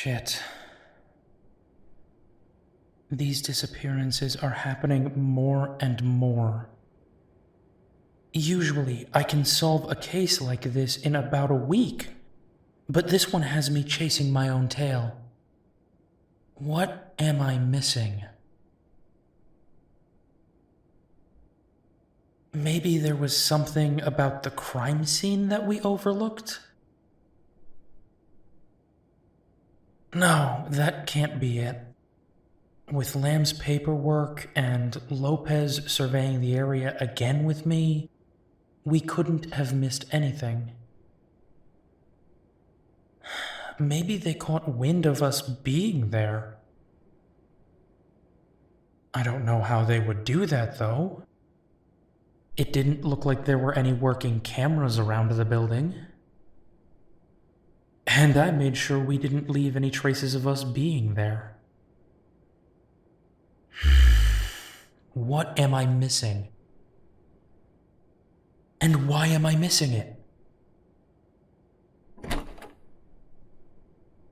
Shit. These disappearances are happening more and more. Usually, I can solve a case like this in about a week, but this one has me chasing my own tail. What am I missing? Maybe there was something about the crime scene that we overlooked? No, that can't be it. With Lamb's paperwork and Lopez surveying the area again with me, we couldn't have missed anything. Maybe they caught wind of us being there. I don't know how they would do that, though. It didn't look like there were any working cameras around the building. And I made sure we didn't leave any traces of us being there. What am I missing? And why am I missing it?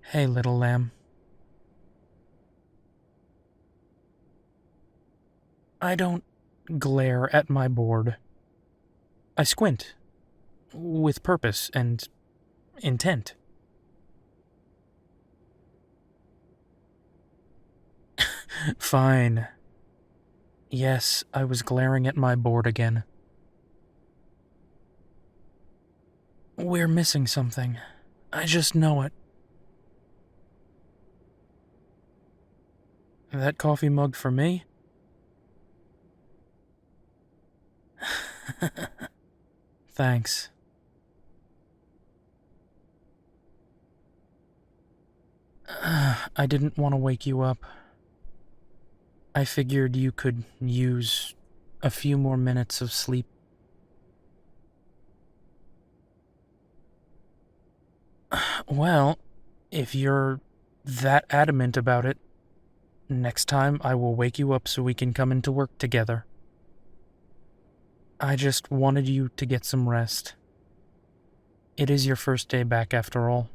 Hey, little lamb. I don't glare at my board. I squint. With purpose and intent. Fine. Yes, I was glaring at my board again. We're missing something. I just know it. That coffee mug for me? Thanks. I didn't want to wake you up. I figured you could use a few more minutes of sleep. Well, if you're that adamant about it, next time I will wake you up so we can come into work together. I just wanted you to get some rest. It is your first day back after all.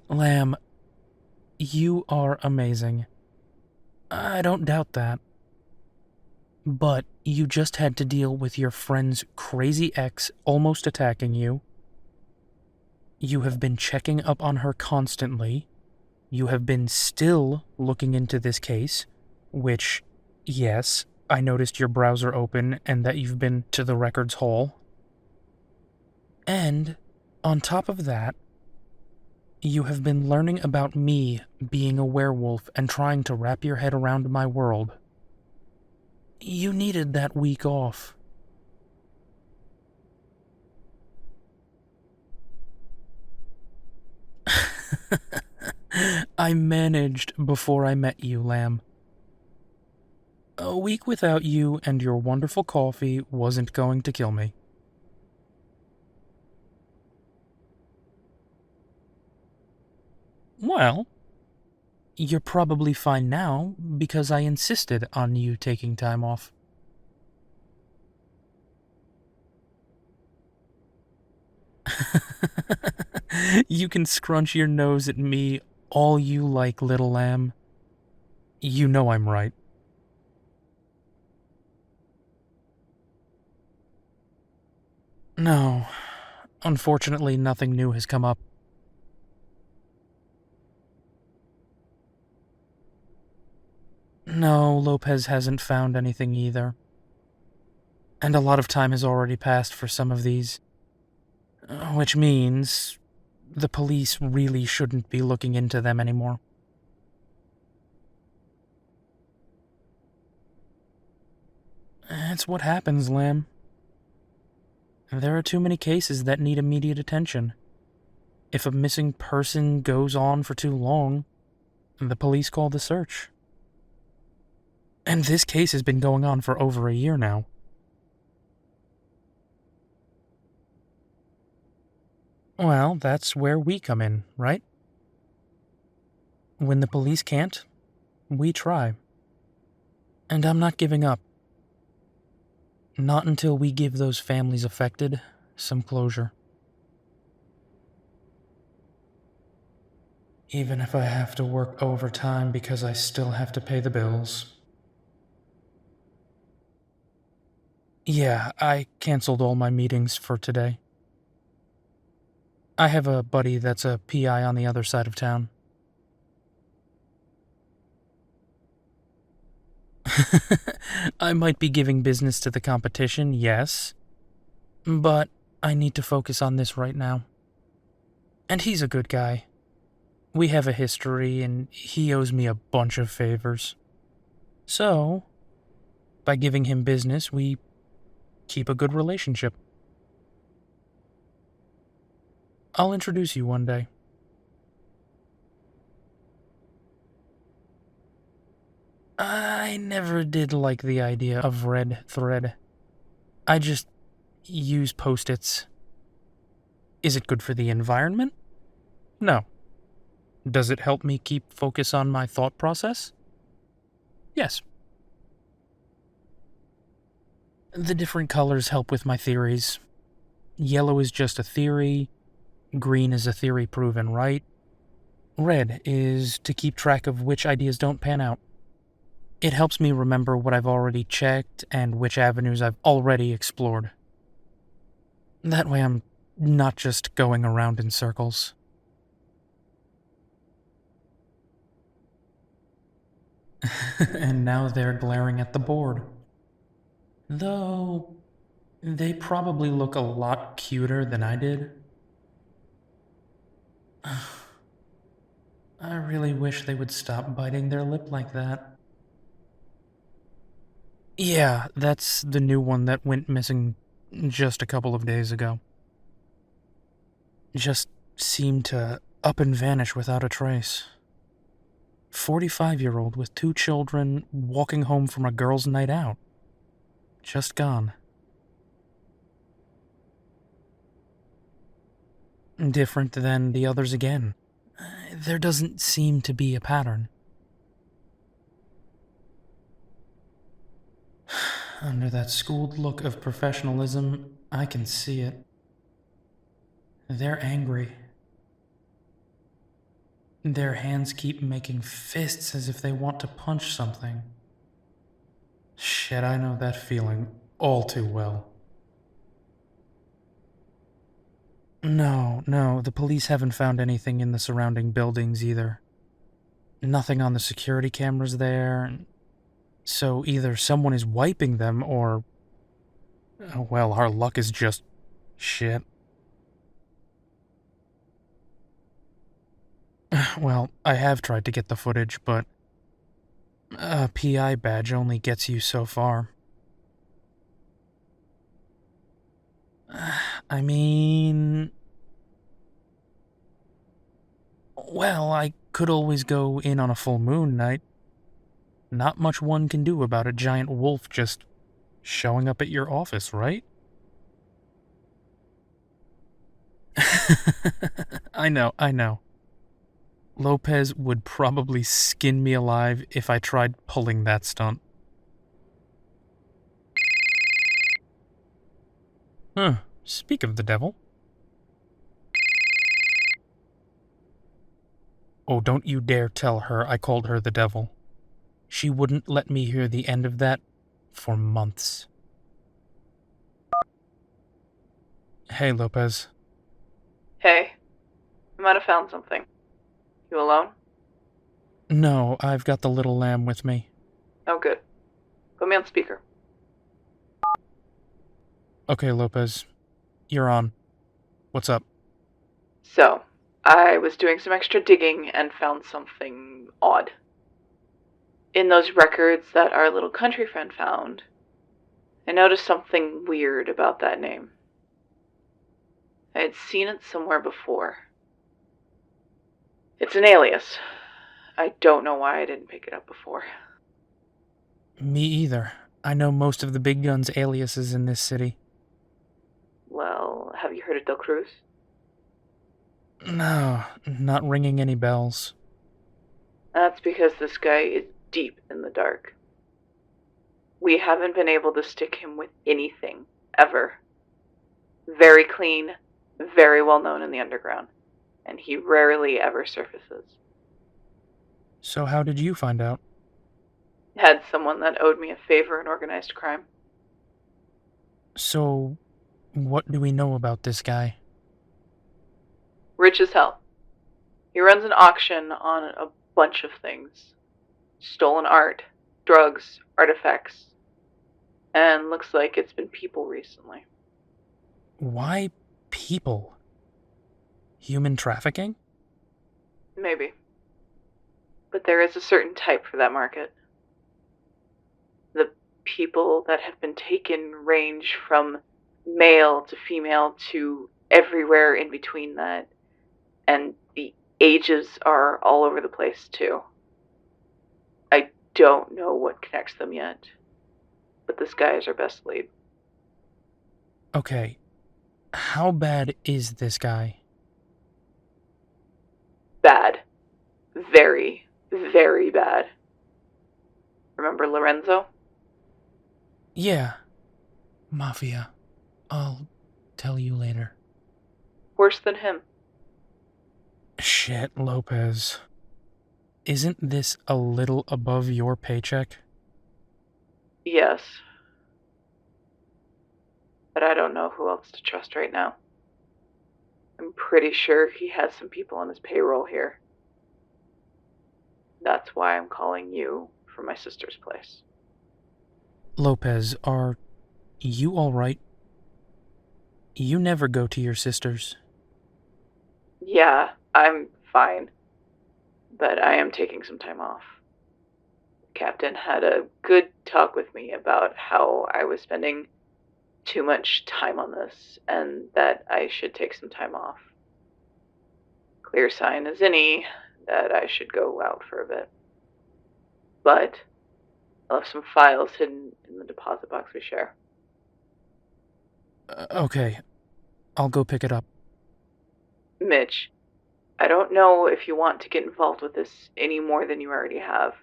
Lamb, you are amazing. I don't doubt that. But you just had to deal with your friend's crazy ex almost attacking you. You have been checking up on her constantly. You have been still looking into this case, which, yes, I noticed your browser open and that you've been to the records hall. And, on top of that, you have been learning about me being a werewolf and trying to wrap your head around my world. You needed that week off. I managed before I met you, Lamb. A week without you and your wonderful coffee wasn't going to kill me. Well, you're probably fine now because I insisted on you taking time off. You can scrunch your nose at me all you like, little lamb. You know I'm right. No, unfortunately nothing new has come up. No, Lopez hasn't found anything either. And a lot of time has already passed for some of these. Which means the police really shouldn't be looking into them anymore. It's what happens, Lamb. There are too many cases that need immediate attention. If a missing person goes on for too long, the police call the search. And this case has been going on for over a year now. Well, that's where we come in, right? When the police can't, we try. And I'm not giving up. Not until we give those families affected some closure. Even if I have to work overtime because I still have to pay the bills. Yeah, I canceled all my meetings for today. I have a buddy that's a PI on the other side of town. I might be giving business to the competition, yes, but I need to focus on this right now. And he's a good guy. We have a history, and he owes me a bunch of favors. So, by giving him business, we keep a good relationship. I'll introduce you one day. I never did like the idea of red thread. I just use post-its. Is it good for the environment? No. Does it help me keep focus on my thought process? Yes. The different colors help with my theories. Yellow is just a theory, green is a theory proven right, red is to keep track of which ideas don't pan out. It helps me remember what I've already checked and which avenues I've already explored. That way I'm not just going around in circles. And now they're glaring at the board. Though, they probably look a lot cuter than I did. I really wish they would stop biting their lip like that. Yeah, that's the new one that went missing just a couple of days ago. Just seemed to up and vanish without a trace. 45-year-old with 2 children walking home from a girls' night out. Just gone. Different than the others again. There doesn't seem to be a pattern. Under that schooled look of professionalism, I can see it. They're angry. Their hands keep making fists as if they want to punch something. Shit, I know that feeling all too well. No, the police haven't found anything in the surrounding buildings either. Nothing on the security cameras there, so either someone is wiping them or, well, our luck is just shit. Well, I have tried to get the footage, but a PI badge only gets you so far. I mean... Well, I could always go in on a full moon night. Not much one can do about a giant wolf just showing up at your office, right? I know. Lopez would probably skin me alive if I tried pulling that stunt. Speak of the devil. Oh, don't you dare tell her I called her the devil. She wouldn't let me hear the end of that for months. Hey, Lopez. Hey, I might have found something. You alone? No, I've got the little lamb with me. Oh, good. Put me on speaker. Okay, Lopez. You're on. What's up? So, I was doing some extra digging and found something odd. In those records that our little country friend found, I noticed something weird about that name. I had seen it somewhere before. It's an alias. I don't know why I didn't pick it up before. Me either. I know most of the big guns' aliases in this city. Well, have you heard of Del Cruz? No, not ringing any bells. That's because this guy is deep in the dark. We haven't been able to stick him with anything, ever. Very clean, very well known in the underground, and he rarely ever surfaces. So how did you find out? Had someone that owed me a favor in organized crime. So, what do we know about this guy? Rich as hell. He runs an auction on a bunch of things: stolen art, drugs, artifacts, and looks like it's been people recently. Why people? Human trafficking? Maybe. But there is a certain type for that market. The people that have been taken range from male to female to everywhere in between that, and the ages are all over the place too. I don't know what connects them yet, but this guy is our best lead. Okay, how bad is this guy? Bad. Very, very bad. Remember Lorenzo? Yeah, Mafia. I'll tell you later. Worse than him. Shit, Lopez. Isn't this a little above your paycheck? Yes. But I don't know who else to trust right now. I'm pretty sure he has some people on his payroll here. That's why I'm calling you from my sister's place. Lopez, are you alright? You never go to your sister's. Yeah, I'm fine. But I am taking some time off. Captain had a good talk with me about how I was spending too much time on this and that I should take some time off. Clear sign as any that I should go out for a bit. But I left some files hidden in the deposit box we share. Okay, I'll go pick it up. Mitch, I don't know if you want to get involved with this any more than you already have,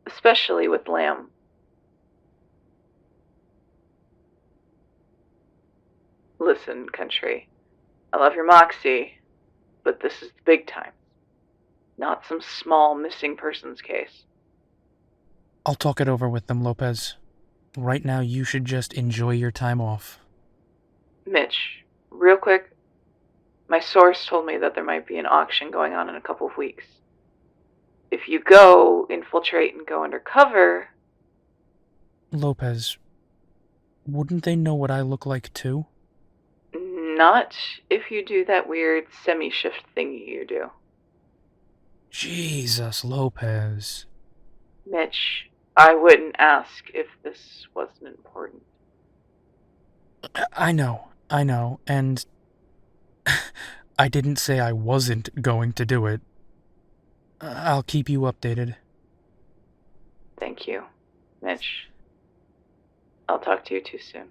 especially with Lamb. Listen, country, I love your moxie, but this is the big time, not some small missing persons case. I'll talk it over with them, Lopez. Right now, you should just enjoy your time off. Mitch, real quick, my source told me that there might be an auction going on in a couple of weeks. If you go, infiltrate, and go undercover. Lopez, wouldn't they know what I look like too? Not if you do that weird semi-shift thingy you do. Jesus, Lopez. Mitch, I wouldn't ask if this wasn't important. I know, and I didn't say I wasn't going to do it. I'll keep you updated. Thank you, Mitch. I'll talk to you too soon.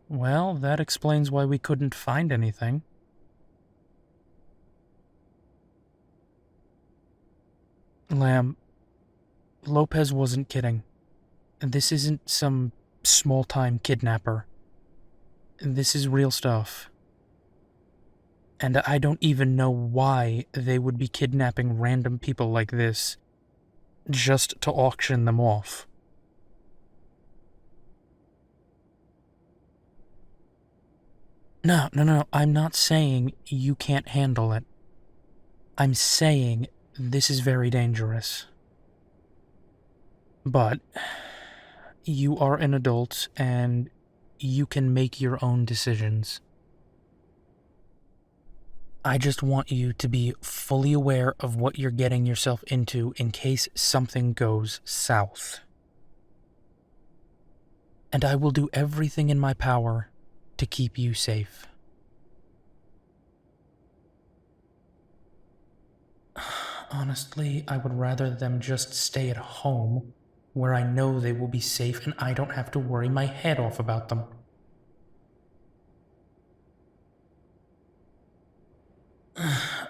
Well, that explains why we couldn't find anything. Lamb, Lopez wasn't kidding. This isn't some small-time kidnapper. This is real stuff. And I don't even know why they would be kidnapping random people like this just to auction them off. No, I'm not saying you can't handle it. I'm saying this is very dangerous. But you are an adult and you can make your own decisions. I just want you to be fully aware of what you're getting yourself into in case something goes south. And I will do everything in my power to keep you safe. Honestly, I would rather them just stay at home, where I know they will be safe and I don't have to worry my head off about them.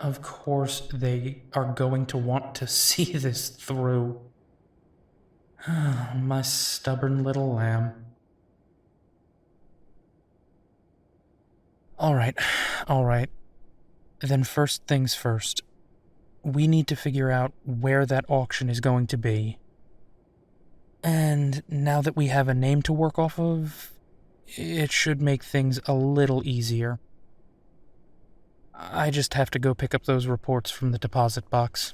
Of course, they are going to want to see this through. My stubborn little lamb. Alright, alright. Then first things first. We need to figure out where that auction is going to be. And now that we have a name to work off of, it should make things a little easier. I just have to go pick up those reports from the deposit box.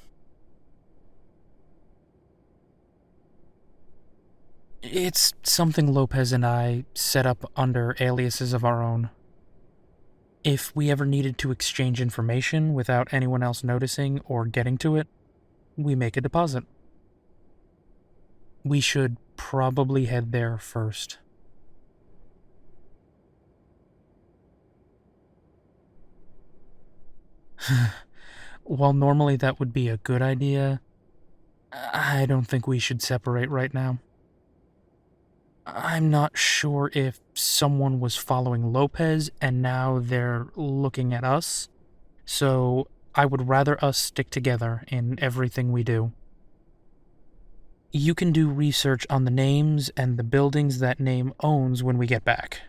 It's something Lopez and I set up under aliases of our own. If we ever needed to exchange information without anyone else noticing or getting to it, we make a deposit. We should probably head there first. While normally that would be a good idea, I don't think we should separate right now. I'm not sure if someone was following Lopez and now they're looking at us, so I would rather us stick together in everything we do. You can do research on the names and the buildings that name owns when we get back.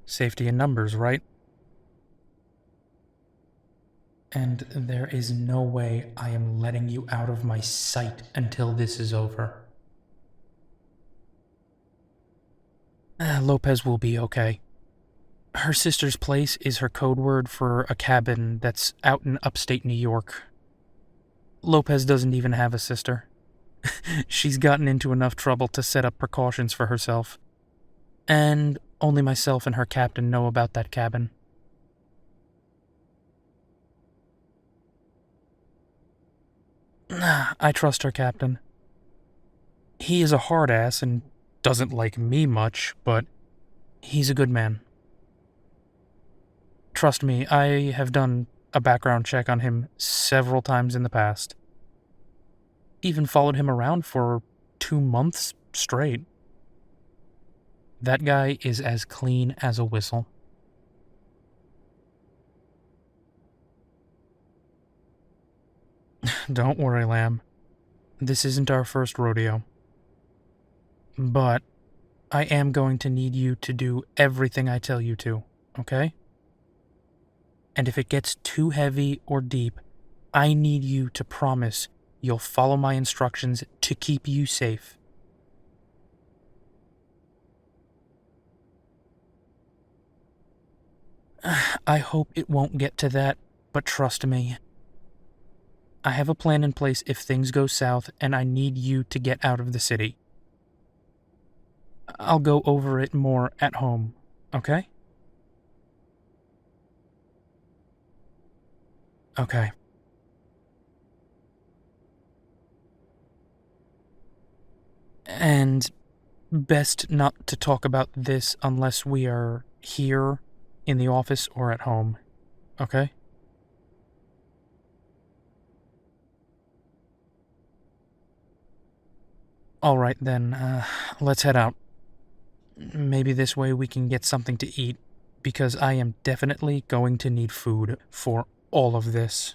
Safety in numbers, right? And there is no way I am letting you out of my sight until this is over. Lopez will be okay. Her sister's place is her code word for a cabin that's out in upstate New York. Lopez doesn't even have a sister. She's gotten into enough trouble to set up precautions for herself. And only myself and her captain know about that cabin. I trust her captain. He is a hard ass and doesn't like me much, but he's a good man. Trust me, I have done a background check on him several times in the past. Even followed him around for 2 months straight. That guy is as clean as a whistle. Don't worry, Lamb. This isn't our first rodeo. But I am going to need you to do everything I tell you to, okay? And if it gets too heavy or deep, I need you to promise you'll follow my instructions to keep you safe. I hope it won't get to that, but trust me. I have a plan in place if things go south, and I need you to get out of the city. I'll go over it more at home, okay? Okay. And best not to talk about this unless we are here in the office or at home, okay? Alright then, let's head out. Maybe this way we can get something to eat, because I am definitely going to need food for all of this.